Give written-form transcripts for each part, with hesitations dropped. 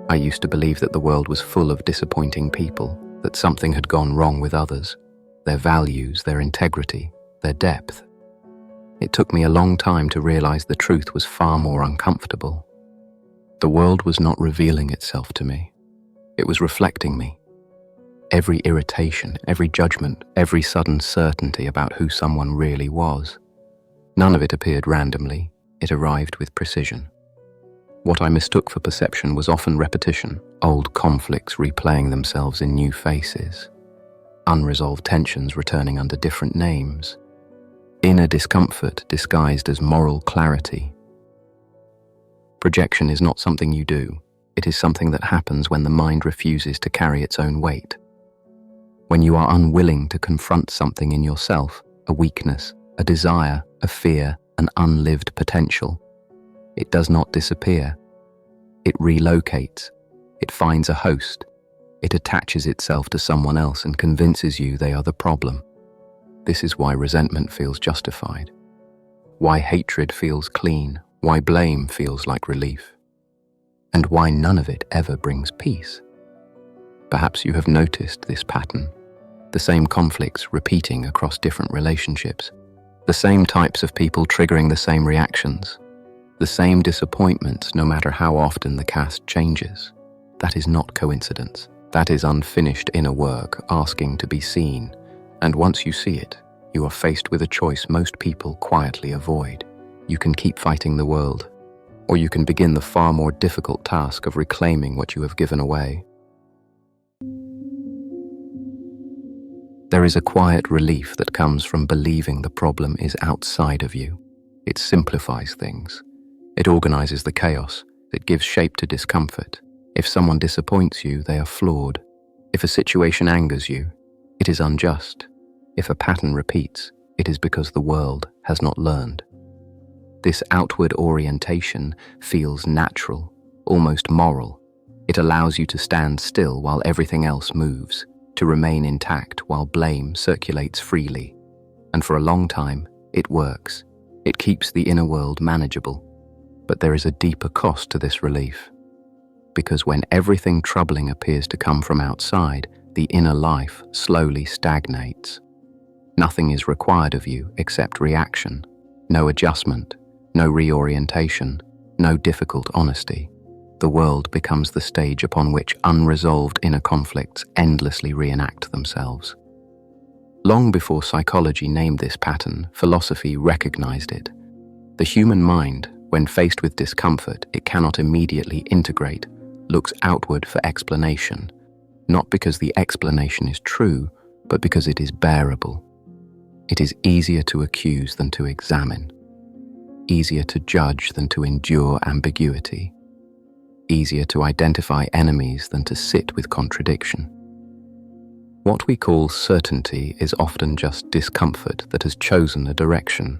I used to believe that the world was full of disappointing people, that something had gone wrong with others, their values, their integrity, their depth. It took me a long time to realize the truth was far more uncomfortable. The world was not revealing itself to me. It was reflecting me. Every irritation, every judgment, every sudden certainty about who someone really was. None of it appeared randomly. It arrived with precision. What I mistook for perception was often repetition, old conflicts replaying themselves in new faces, unresolved tensions returning under different names, inner discomfort disguised as moral clarity. Projection is not something you do. It is something that happens when the mind refuses to carry its own weight. When you are unwilling to confront something in yourself, a weakness, a desire, a fear, an unlived potential, it does not disappear. It relocates. It finds a host. It attaches itself to someone else and convinces you they are the problem. This is why resentment feels justified, why hatred feels clean, why blame feels like relief, and why none of it ever brings peace. Perhaps you have noticed this pattern, the same conflicts repeating across different relationships, the same types of people triggering the same reactions, the same disappointments no matter how often the cast changes. That is not coincidence. That is unfinished inner work asking to be seen, and once you see it, you are faced with a choice most people quietly avoid. You can keep fighting the world, or you can begin the far more difficult task of reclaiming what you have given away. There is a quiet relief that comes from believing the problem is outside of you. It simplifies things. It organizes the chaos. It gives shape to discomfort. If someone disappoints you, they are flawed. If a situation angers you, it is unjust. If a pattern repeats, it is because the world has not learned. This outward orientation feels natural, almost moral. It allows you to stand still while everything else moves, to remain intact while blame circulates freely. And for a long time, it works. It keeps the inner world manageable. But there is a deeper cost to this relief. Because when everything troubling appears to come from outside, the inner life slowly stagnates. Nothing is required of you except reaction, no adjustment, no reorientation, no difficult honesty. The world becomes the stage upon which unresolved inner conflicts endlessly reenact themselves. Long before psychology named this pattern, philosophy recognized it. The human mind, when faced with discomfort it cannot immediately integrate, looks outward for explanation, not because the explanation is true, but because it is bearable. It is easier to accuse than to examine, easier to judge than to endure ambiguity, easier to identify enemies than to sit with contradiction. What we call certainty is often just discomfort that has chosen a direction.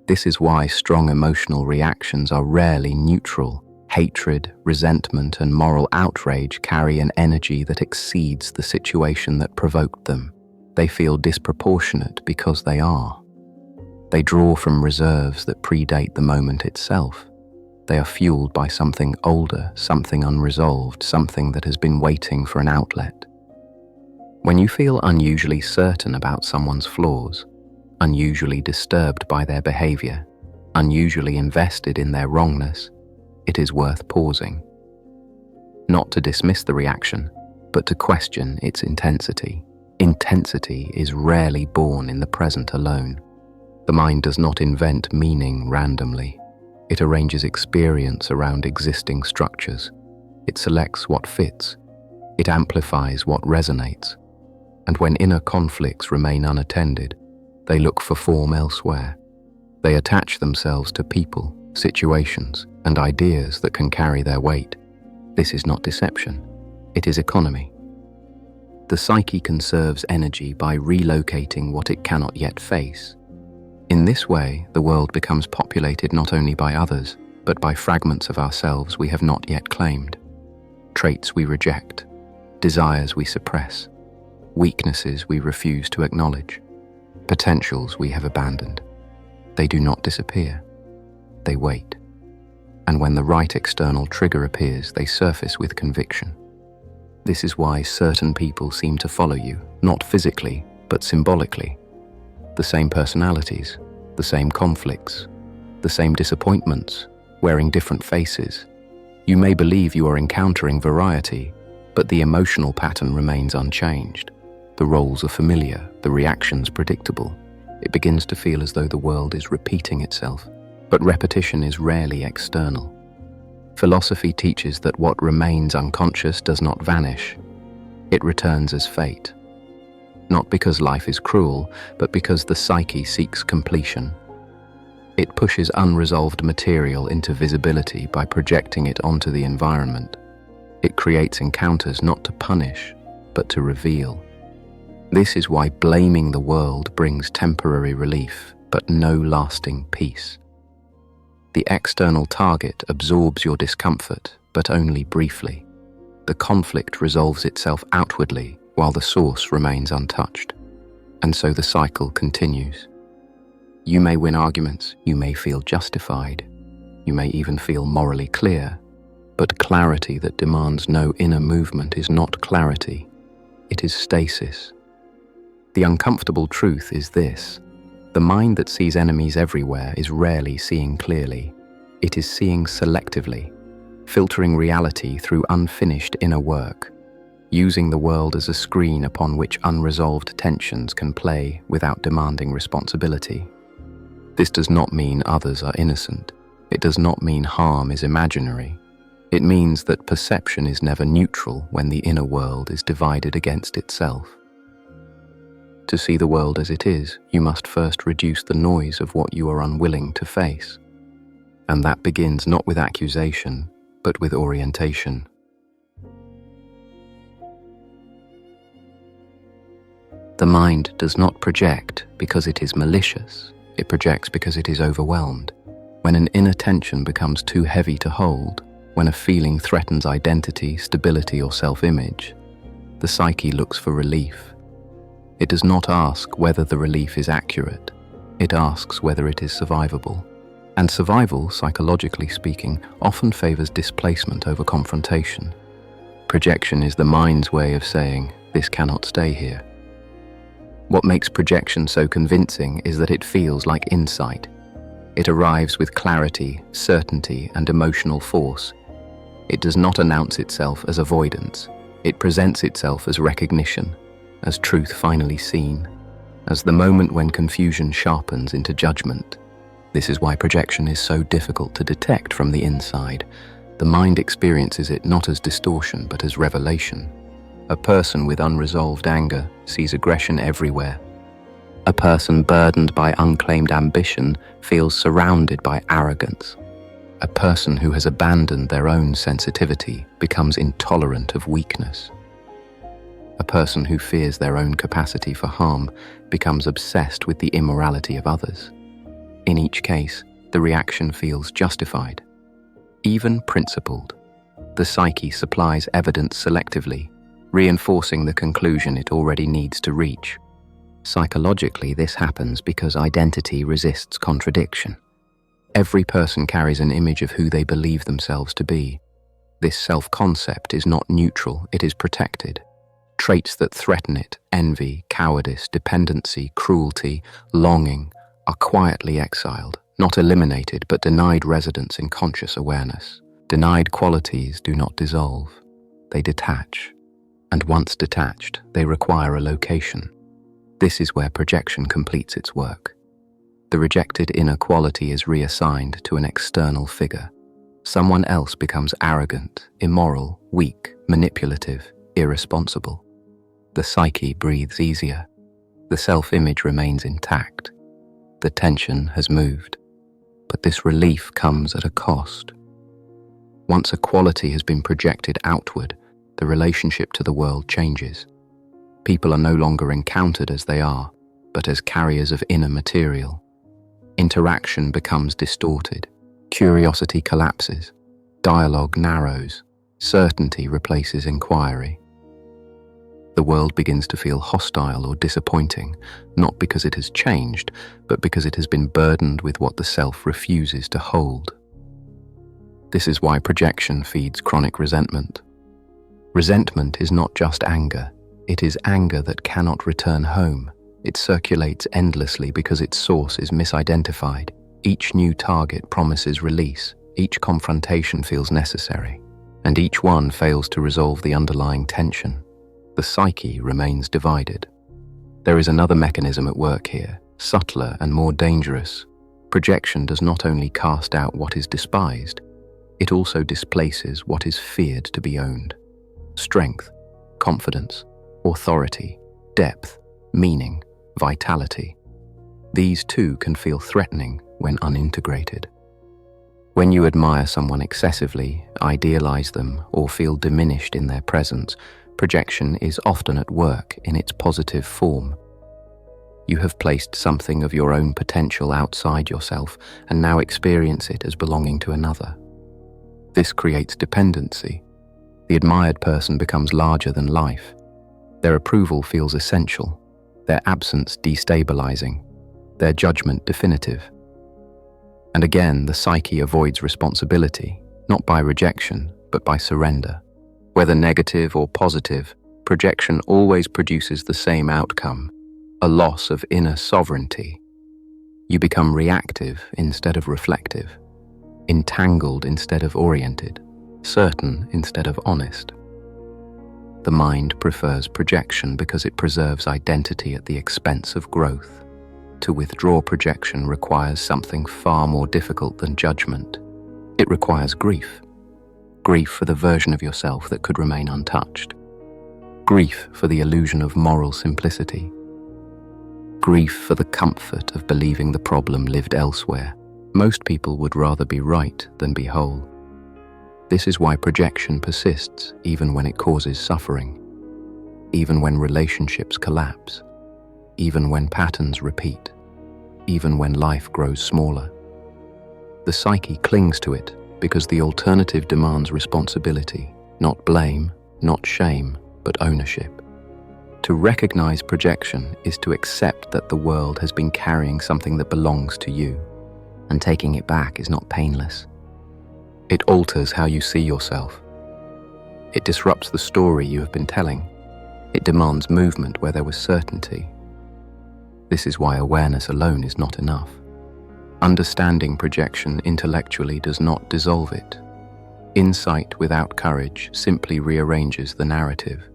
This is why strong emotional reactions are rarely neutral. Hatred, resentment, and moral outrage carry an energy that exceeds the situation that provoked them. They feel disproportionate because they are. They draw from reserves that predate the moment itself. They are fueled by something older, something unresolved, something that has been waiting for an outlet. When you feel unusually certain about someone's flaws, unusually disturbed by their behavior, unusually invested in their wrongness, it is worth pausing. Not to dismiss the reaction, but to question its intensity. Intensity is rarely born in the present alone. The mind does not invent meaning randomly. It arranges experience around existing structures. It selects what fits. It amplifies what resonates. And when inner conflicts remain unattended, they look for form elsewhere. They attach themselves to people, situations, and ideas that can carry their weight. This is not deception. It is economy. The psyche conserves energy by relocating what it cannot yet face. In this way, the world becomes populated not only by others, but by fragments of ourselves we have not yet claimed. Traits we reject, desires we suppress, weaknesses we refuse to acknowledge, potentials we have abandoned. They do not disappear. They wait. and when the right external trigger appears, they surface with conviction. This is why certain people seem to follow you, not physically, but symbolically. The same personalities, the same conflicts, the same disappointments, wearing different faces. You may believe you are encountering variety, but the emotional pattern remains unchanged. The roles are familiar, the reactions predictable. It begins to feel as though the world is repeating itself, but repetition is rarely external. Philosophy teaches that what remains unconscious does not vanish. It returns as fate. Not because life is cruel, but because the psyche seeks completion. It pushes unresolved material into visibility by projecting it onto the environment. It creates encounters not to punish, but to reveal. This is why blaming the world brings temporary relief, but no lasting peace. The external target absorbs your discomfort, but only briefly. The conflict resolves itself outwardly, while the source remains untouched. And so the cycle continues. You may win arguments, you may feel justified, you may even feel morally clear, but clarity that demands no inner movement is not clarity, it is stasis. The uncomfortable truth is this: the mind that sees enemies everywhere is rarely seeing clearly. It is seeing selectively, filtering reality through unfinished inner work, using the world as a screen upon which unresolved tensions can play without demanding responsibility. This does not mean others are innocent. It does not mean harm is imaginary. It means that perception is never neutral when the inner world is divided against itself. To see the world as it is, you must first reduce the noise of what you are unwilling to face. And that begins not with accusation, but with orientation. The mind does not project because it is malicious. It projects because it is overwhelmed. When an inner tension becomes too heavy to hold, when a feeling threatens identity, stability, or self-image, the psyche looks for relief. It does not ask whether the relief is accurate. It asks whether it is survivable. And survival, psychologically speaking, often favors displacement over confrontation. Projection is the mind's way of saying, "This cannot stay here." What makes projection so convincing is that it feels like insight. It arrives with clarity, certainty, and emotional force. It does not announce itself as avoidance. It presents itself as recognition, as truth finally seen, as the moment when confusion sharpens into judgment. This is why projection is so difficult to detect from the inside. The mind experiences it not as distortion, but as revelation. A person with unresolved anger sees aggression everywhere. A person burdened by unclaimed ambition feels surrounded by arrogance. A person who has abandoned their own sensitivity becomes intolerant of weakness. A person who fears their own capacity for harm becomes obsessed with the immorality of others. In each case, the reaction feels justified, even principled. The psyche supplies evidence selectively, reinforcing the conclusion it already needs to reach. Psychologically, this happens because identity resists contradiction. Every person carries an image of who they believe themselves to be. This self-concept is not neutral, it is protected. Traits that threaten it, envy, cowardice, dependency, cruelty, longing, are quietly exiled, not eliminated but denied residence in conscious awareness. Denied qualities do not dissolve, they detach. And once detached, they require a location. This is where projection completes its work. The rejected inner quality is reassigned to an external figure. Someone else becomes arrogant, immoral, weak, manipulative, irresponsible. The psyche breathes easier. The self-image remains intact. The tension has moved. But this relief comes at a cost. Once a quality has been projected outward, the relationship to the world changes. People are no longer encountered as they are, but as carriers of inner material. Interaction becomes distorted. Curiosity collapses. Dialogue narrows. Certainty replaces inquiry. The world begins to feel hostile or disappointing, not because it has changed, but because it has been burdened with what the self refuses to hold. This is why projection feeds chronic resentment. Resentment is not just anger, it is anger that cannot return home. It circulates endlessly because its source is misidentified. Each new target promises release, each confrontation feels necessary, and each one fails to resolve the underlying tension. The psyche remains divided. There is another mechanism at work here, subtler and more dangerous. Projection does not only cast out what is despised, it also displaces what is feared to be owned. Strength, confidence, authority, depth, meaning, vitality. These too can feel threatening when unintegrated. When you admire someone excessively, idealize them, or feel diminished in their presence, projection is often at work in its positive form. You have placed something of your own potential outside yourself and now experience it as belonging to another. This creates dependency. The admired person becomes larger than life. Their approval feels essential, their absence destabilizing, their judgment definitive. And again, the psyche avoids responsibility, not by rejection, but by surrender. Whether negative or positive, projection always produces the same outcome, a loss of inner sovereignty. You become reactive instead of reflective, entangled instead of oriented, certain instead of honest. The mind prefers projection because it preserves identity at the expense of growth. To withdraw projection requires something far more difficult than judgment. It requires grief. Grief for the version of yourself that could remain untouched. Grief for the illusion of moral simplicity. Grief for the comfort of believing the problem lived elsewhere. Most people would rather be right than be whole. This is why projection persists even when it causes suffering, even when relationships collapse, even when patterns repeat, even when life grows smaller. The psyche clings to it because the alternative demands responsibility, not blame, not shame, but ownership. To recognize projection is to accept that the world has been carrying something that belongs to you, and taking it back is not painless. It alters how you see yourself. It disrupts the story you have been telling. It demands movement where there was certainty. This is why awareness alone is not enough. Understanding projection intellectually does not dissolve it. Insight without courage simply rearranges the narrative.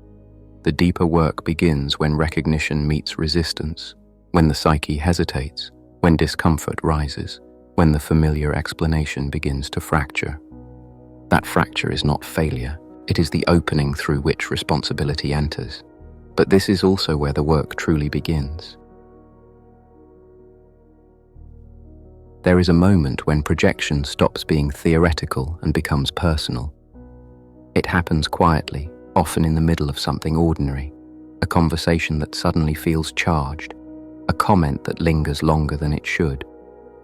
The deeper work begins when recognition meets resistance, when the psyche hesitates, when discomfort rises, when the familiar explanation begins to fracture. That fracture is not failure, it is the opening through which responsibility enters. But this is also where the work truly begins. There is a moment when projection stops being theoretical and becomes personal. It happens quietly, often in the middle of something ordinary, a conversation that suddenly feels charged, a comment that lingers longer than it should,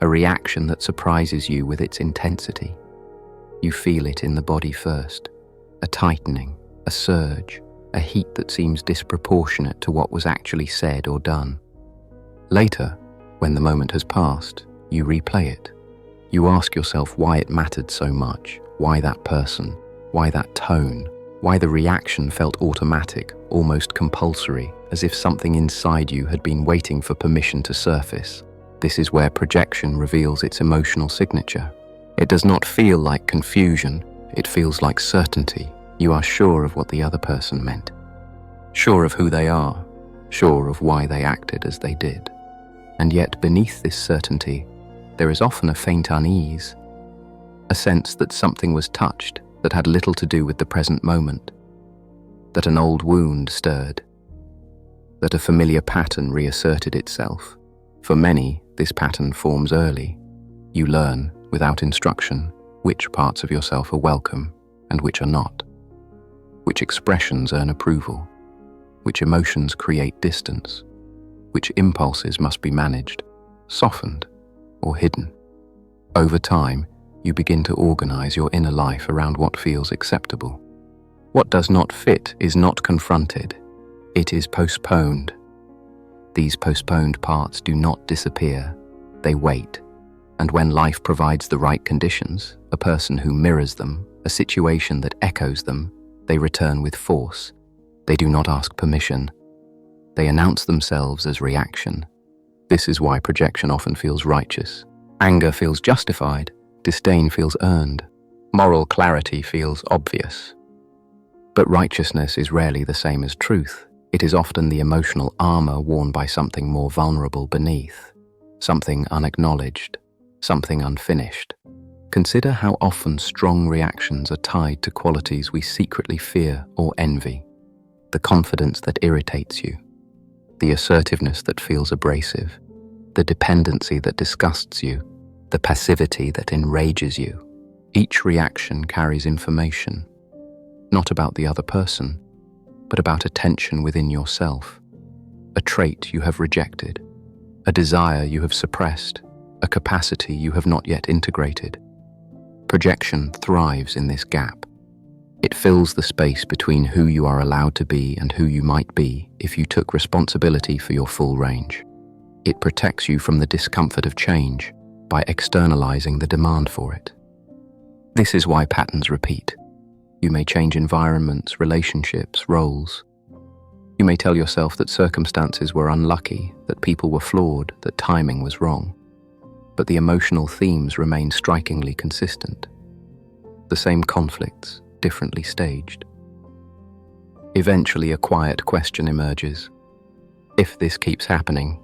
a reaction that surprises you with its intensity. You feel it in the body first, a tightening, a surge, a heat that seems disproportionate to what was actually said or done. Later, when the moment has passed, you replay it. You ask yourself why it mattered so much, why that person, why that tone, why the reaction felt automatic, almost compulsory, as if something inside you had been waiting for permission to surface. This is where projection reveals its emotional signature. It does not feel like confusion, it feels like certainty. You are sure of what the other person meant, sure of who they are, sure of why they acted as they did. And yet beneath this certainty, there is often a faint unease, a sense that something was touched that had little to do with the present moment, that an old wound stirred, that a familiar pattern reasserted itself. For many, this pattern forms early. You learn, without instruction, which parts of yourself are welcome and which are not, which expressions earn approval, which emotions create distance, which impulses must be managed, softened, or hidden. Over time, you begin to organize your inner life around what feels acceptable. What does not fit is not confronted, it is postponed. These postponed parts do not disappear, they wait, And when life provides the right conditions, a person who mirrors them, a situation that echoes them, they return with force. They do not ask permission. They announce themselves as reaction. This is why projection often feels righteous. Anger feels justified. Disdain feels earned. Moral clarity feels obvious. But righteousness is rarely the same as truth. It is often the emotional armor worn by something more vulnerable beneath, something unacknowledged, something unfinished. Consider how often strong reactions are tied to qualities we secretly fear or envy. The confidence that irritates you, the assertiveness that feels abrasive, the dependency that disgusts you, the passivity that enrages you. Each reaction carries information, not about the other person, but about a tension within yourself, a trait you have rejected, a desire you have suppressed, a capacity you have not yet integrated. Projection thrives in this gap. It fills the space between who you are allowed to be and who you might be if you took responsibility for your full range. It protects you from the discomfort of change by externalizing the demand for it. This is why patterns repeat. You may change environments, relationships, roles. You may tell yourself that circumstances were unlucky, that people were flawed, that timing was wrong. But the emotional themes remain strikingly consistent. The same conflicts, differently staged. Eventually, a quiet question emerges. If this keeps happening,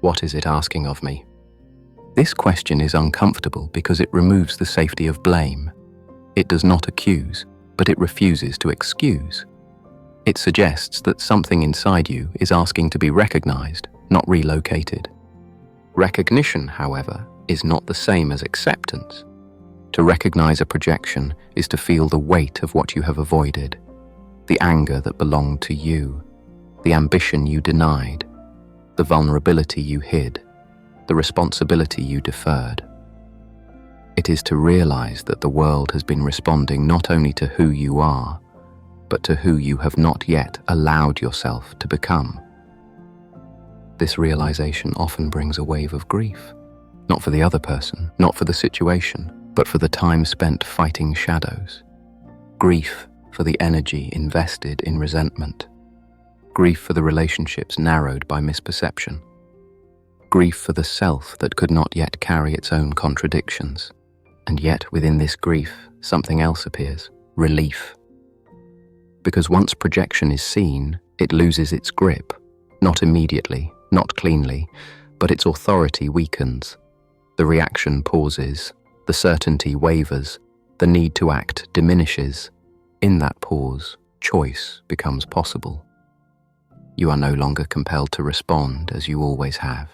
what is it asking of me? This question is uncomfortable because it removes the safety of blame. It does not accuse, but it refuses to excuse. It suggests that something inside you is asking to be recognized, not relocated. Recognition, however, is not the same as acceptance. To recognize a projection is to feel the weight of what you have avoided, the anger that belonged to you, the ambition you denied, the vulnerability you hid, the responsibility you deferred. It is to realize that the world has been responding not only to who you are, but to who you have not yet allowed yourself to become. This realization often brings a wave of grief, not for the other person, not for the situation, but for the time spent fighting shadows. Grief for the energy invested in resentment. Grief for the relationships narrowed by misperception. Grief for the self that could not yet carry its own contradictions. And yet, within this grief, something else appears: relief. Because once projection is seen, it loses its grip, not immediately, not cleanly, but its authority weakens. The reaction pauses, the certainty wavers, the need to act diminishes. In that pause, choice becomes possible. You are no longer compelled to respond as you always have.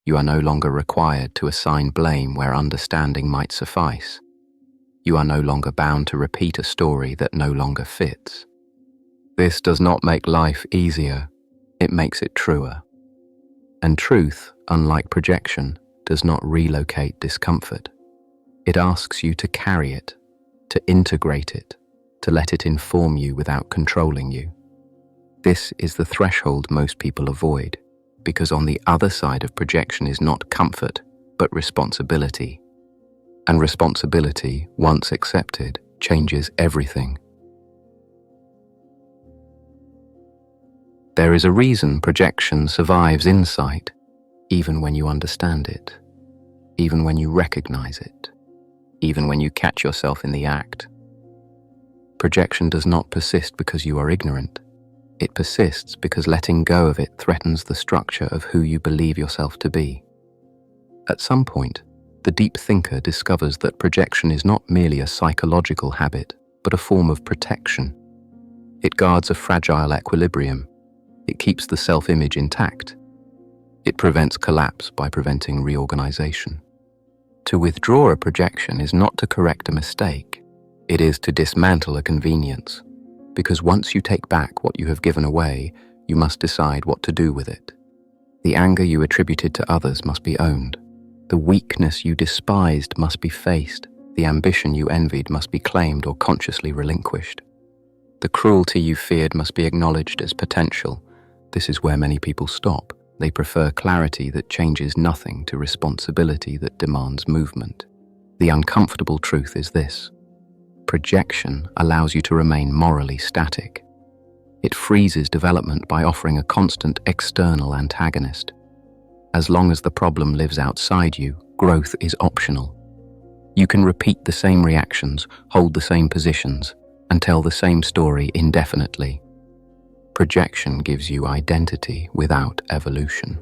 You are no longer required to assign blame where understanding might suffice. You are no longer bound to repeat a story that no longer fits. This does not make life easier, it makes it truer. And truth, unlike projection, does not relocate discomfort. It asks you to carry it, to integrate it, to let it inform you without controlling you. This is the threshold most people avoid, because on the other side of projection is not comfort, but responsibility. And responsibility, once accepted, changes everything. There is a reason projection survives insight, even when you understand it, even when you recognize it, even when you catch yourself in the act. Projection does not persist because you are ignorant. It persists because letting go of it threatens the structure of who you believe yourself to be. At some point, the deep thinker discovers that projection is not merely a psychological habit, but a form of protection. It guards a fragile equilibrium. It keeps the self-image intact. It prevents collapse by preventing reorganization. To withdraw a projection is not to correct a mistake. It is to dismantle a convenience. Because once you take back what you have given away, you must decide what to do with it. The anger you attributed to others must be owned. The weakness you despised must be faced. The ambition you envied must be claimed or consciously relinquished. The cruelty you feared must be acknowledged as potential. This is where many people stop. They prefer clarity that changes nothing to responsibility that demands movement. The uncomfortable truth is this: projection allows you to remain morally static. It freezes development by offering a constant external antagonist. As long as the problem lives outside you, growth is optional. You can repeat the same reactions, hold the same positions, and tell the same story indefinitely. Projection gives you identity without evolution.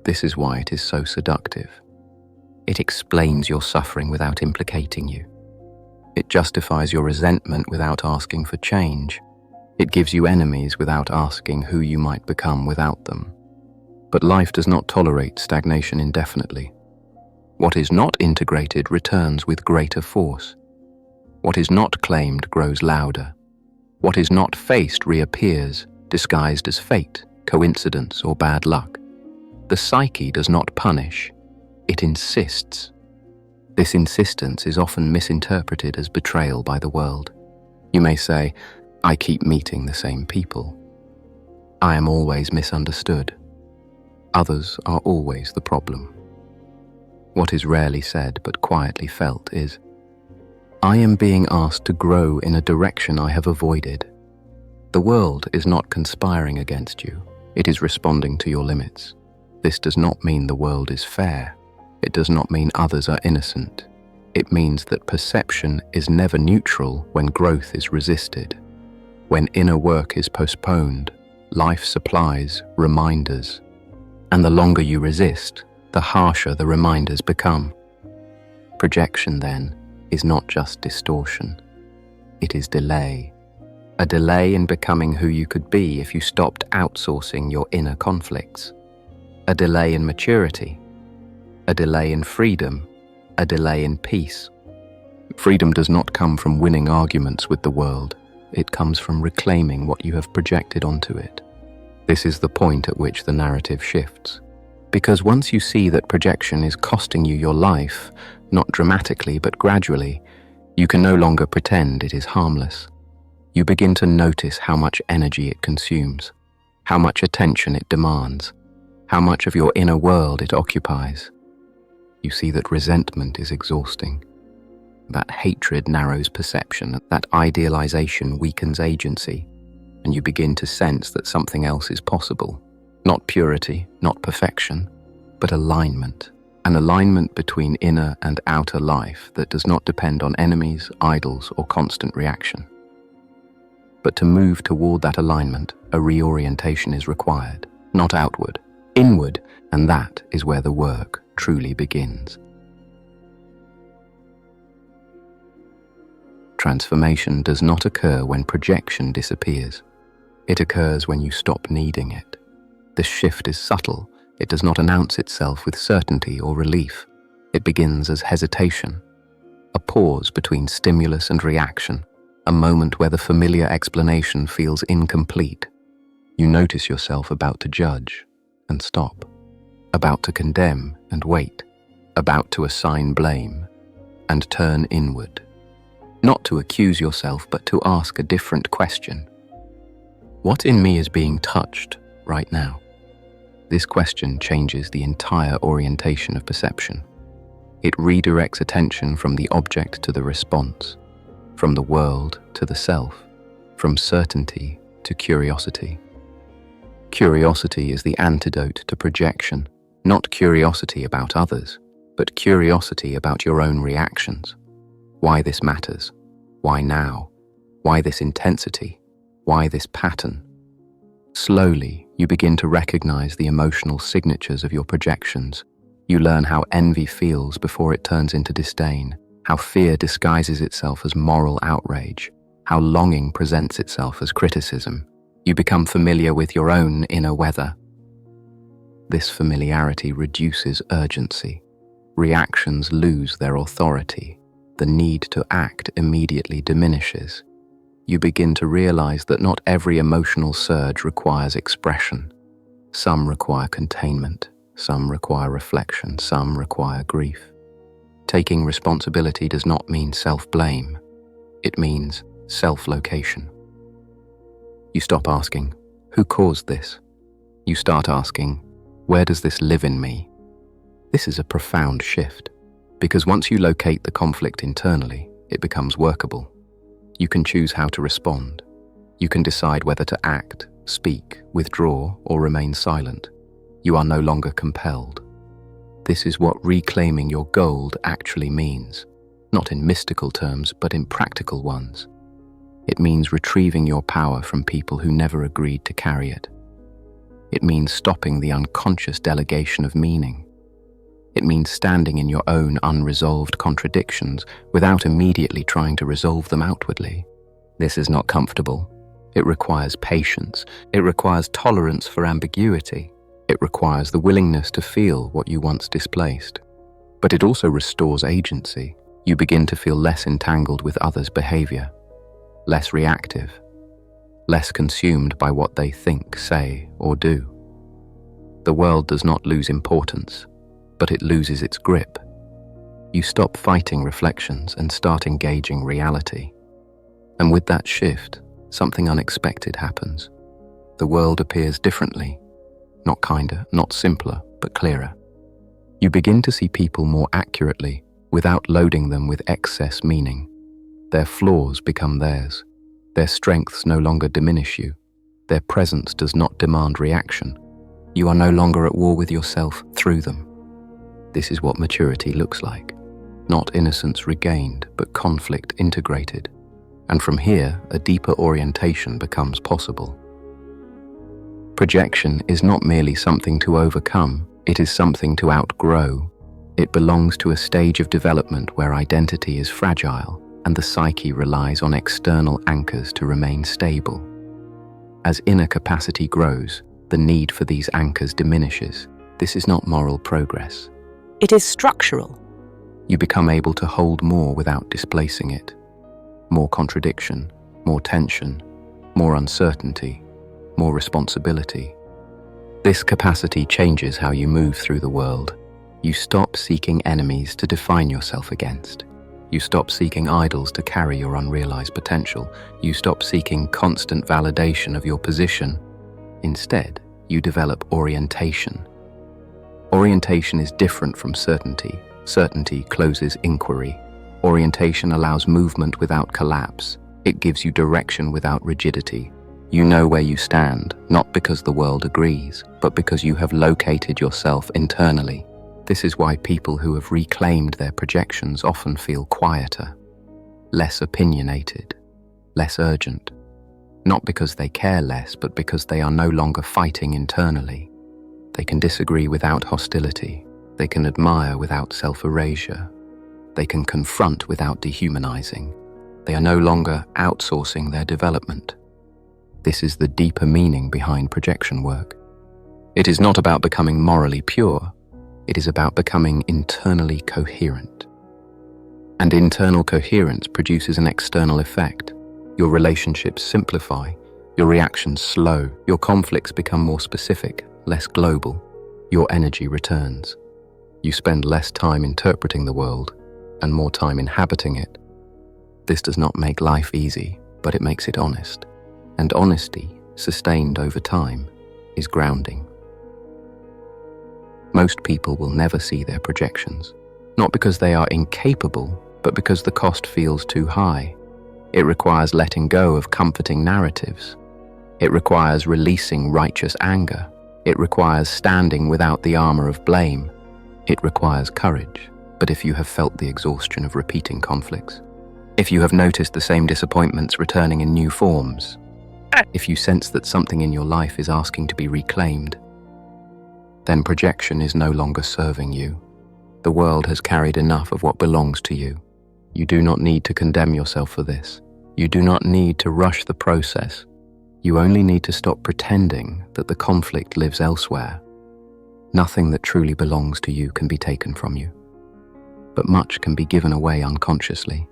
This is why it is so seductive. It explains your suffering without implicating you. It justifies your resentment without asking for change. It gives you enemies without asking who you might become without them. But life does not tolerate stagnation indefinitely. What is not integrated returns with greater force. What is not claimed grows louder. What is not faced reappears, disguised as fate, coincidence, or bad luck. The psyche does not punish, it insists. This insistence is often misinterpreted as betrayal by the world. You may say, "I keep meeting the same people. I am always misunderstood. Others are always the problem." What is rarely said but quietly felt is, "I am being asked to grow in a direction I have avoided." The world is not conspiring against you, it is responding to your limits. This does not mean the world is fair. It does not mean others are innocent. It means that perception is never neutral when growth is resisted. When inner work is postponed, life supplies reminders. And the longer you resist, the harsher the reminders become. Projection, then, is not just distortion. It is delay. A delay in becoming who you could be if you stopped outsourcing your inner conflicts. A delay in maturity. A delay in freedom. A delay in peace. Freedom does not come from winning arguments with the world. It comes from reclaiming what you have projected onto it. This is the point at which the narrative shifts. Because once you see that projection is costing you your life, not dramatically but gradually, you can no longer pretend it is harmless. You begin to notice how much energy it consumes, how much attention it demands, how much of your inner world it occupies. You see that resentment is exhausting, that hatred narrows perception, that idealization weakens agency, and you begin to sense that something else is possible. Not purity, not perfection, but alignment. An alignment between inner and outer life that does not depend on enemies, idols, or constant reaction. But to move toward that alignment, a reorientation is required, not outward, inward, and that is where the work truly begins. Transformation does not occur when projection disappears. It occurs when you stop needing it. This shift is subtle. It does not announce itself with certainty or relief. It begins as hesitation, a pause between stimulus and reaction, a moment where the familiar explanation feels incomplete. You notice yourself about to judge and stop, about to condemn and wait, about to assign blame and turn inward. Not to accuse yourself, but to ask a different question. What in me is being touched right now? This question changes the entire orientation of perception. It redirects attention from the object to the response, from the world to the self, from certainty to curiosity. Curiosity is the antidote to projection, not curiosity about others, but curiosity about your own reactions. Why this matters, why now, why this intensity, why this pattern. Slowly, you begin to recognize the emotional signatures of your projections. You learn how envy feels before it turns into disdain, how fear disguises itself as moral outrage, how longing presents itself as criticism. You become familiar with your own inner weather. This familiarity reduces urgency. Reactions lose their authority. The need to act immediately diminishes. You begin to realize that not every emotional surge requires expression. Some require containment, some require reflection, some require grief. Taking responsibility does not mean self-blame. It means self-location. You stop asking, who caused this? You start asking, Where does this live in me? This is a profound shift, because once you locate the conflict internally, it becomes workable. You can choose how to respond. You can decide whether to act, speak, withdraw, or remain silent. You are no longer compelled. This is what reclaiming your gold actually means, not in mystical terms, but in practical ones. It means retrieving your power from people who never agreed to carry it. It means stopping the unconscious delegation of meaning. It means standing in your own unresolved contradictions without immediately trying to resolve them outwardly. This is not comfortable. It requires patience. It requires tolerance for ambiguity. It requires the willingness to feel what you once displaced. But it also restores agency. You begin to feel less entangled with others' behavior, less reactive, less consumed by what they think, say, or do. The world does not lose importance, but it loses its grip. You stop fighting reflections and start engaging reality. And with that shift, something unexpected happens. The world appears differently, not kinder, not simpler, but clearer. You begin to see people more accurately, without loading them with excess meaning. Their flaws become theirs. Their strengths no longer diminish you. Their presence does not demand reaction. You are no longer at war with yourself through them. This is what maturity looks like. Not innocence regained, but conflict integrated. And from here, a deeper orientation becomes possible. Projection is not merely something to overcome, it is something to outgrow. It belongs to a stage of development where identity is fragile and the psyche relies on external anchors to remain stable. As inner capacity grows, the need for these anchors diminishes. This is not moral progress. It is structural. You become able to hold more without displacing it. More contradiction, more tension, more uncertainty, more responsibility. This capacity changes how you move through the world. You stop seeking enemies to define yourself against. You stop seeking idols to carry your unrealized potential. You stop seeking constant validation of your position. Instead, you develop orientation. Orientation is different from certainty. Certainty closes inquiry. Orientation allows movement without collapse. It gives you direction without rigidity. You know where you stand, not because the world agrees, but because you have located yourself internally. This is why people who have reclaimed their projections often feel quieter, less opinionated, less urgent. Not because they care less, but because they are no longer fighting internally. They can disagree without hostility. They can admire without self-erasure. They can confront without dehumanizing. They are no longer outsourcing their development. This is the deeper meaning behind projection work. It is not about becoming morally pure. It is about becoming internally coherent. And internal coherence produces an external effect. Your relationships simplify, your reactions slow, your conflicts become more specific, less global, your energy returns. You spend less time interpreting the world and more time inhabiting it. This does not make life easy, but it makes it honest. And honesty, sustained over time, is grounding. Most people will never see their projections, not because they are incapable, but because the cost feels too high. It requires letting go of comforting narratives. It requires releasing righteous anger. It requires standing without the armor of blame. It requires courage. But if you have felt the exhaustion of repeating conflicts, if you have noticed the same disappointments returning in new forms, if you sense that something in your life is asking to be reclaimed, then projection is no longer serving you. The world has carried enough of what belongs to you. You do not need to condemn yourself for this. You do not need to rush the process. You only need to stop pretending that the conflict lives elsewhere. Nothing that truly belongs to you can be taken from you, but much can be given away unconsciously.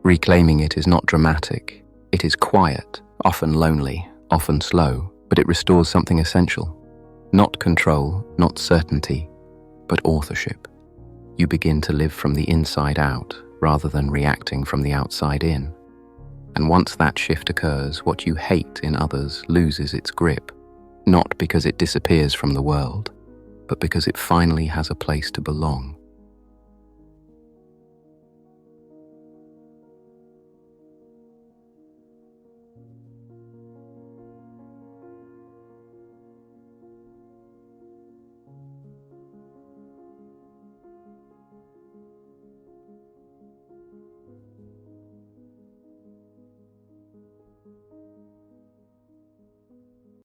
Reclaiming it is not dramatic. It is quiet, often lonely, often slow, but it restores something essential. Not control, not certainty, but authorship. You begin to live from the inside out, rather than reacting from the outside in. And once that shift occurs, what you hate in others loses its grip, not because it disappears from the world, but because it finally has a place to belong.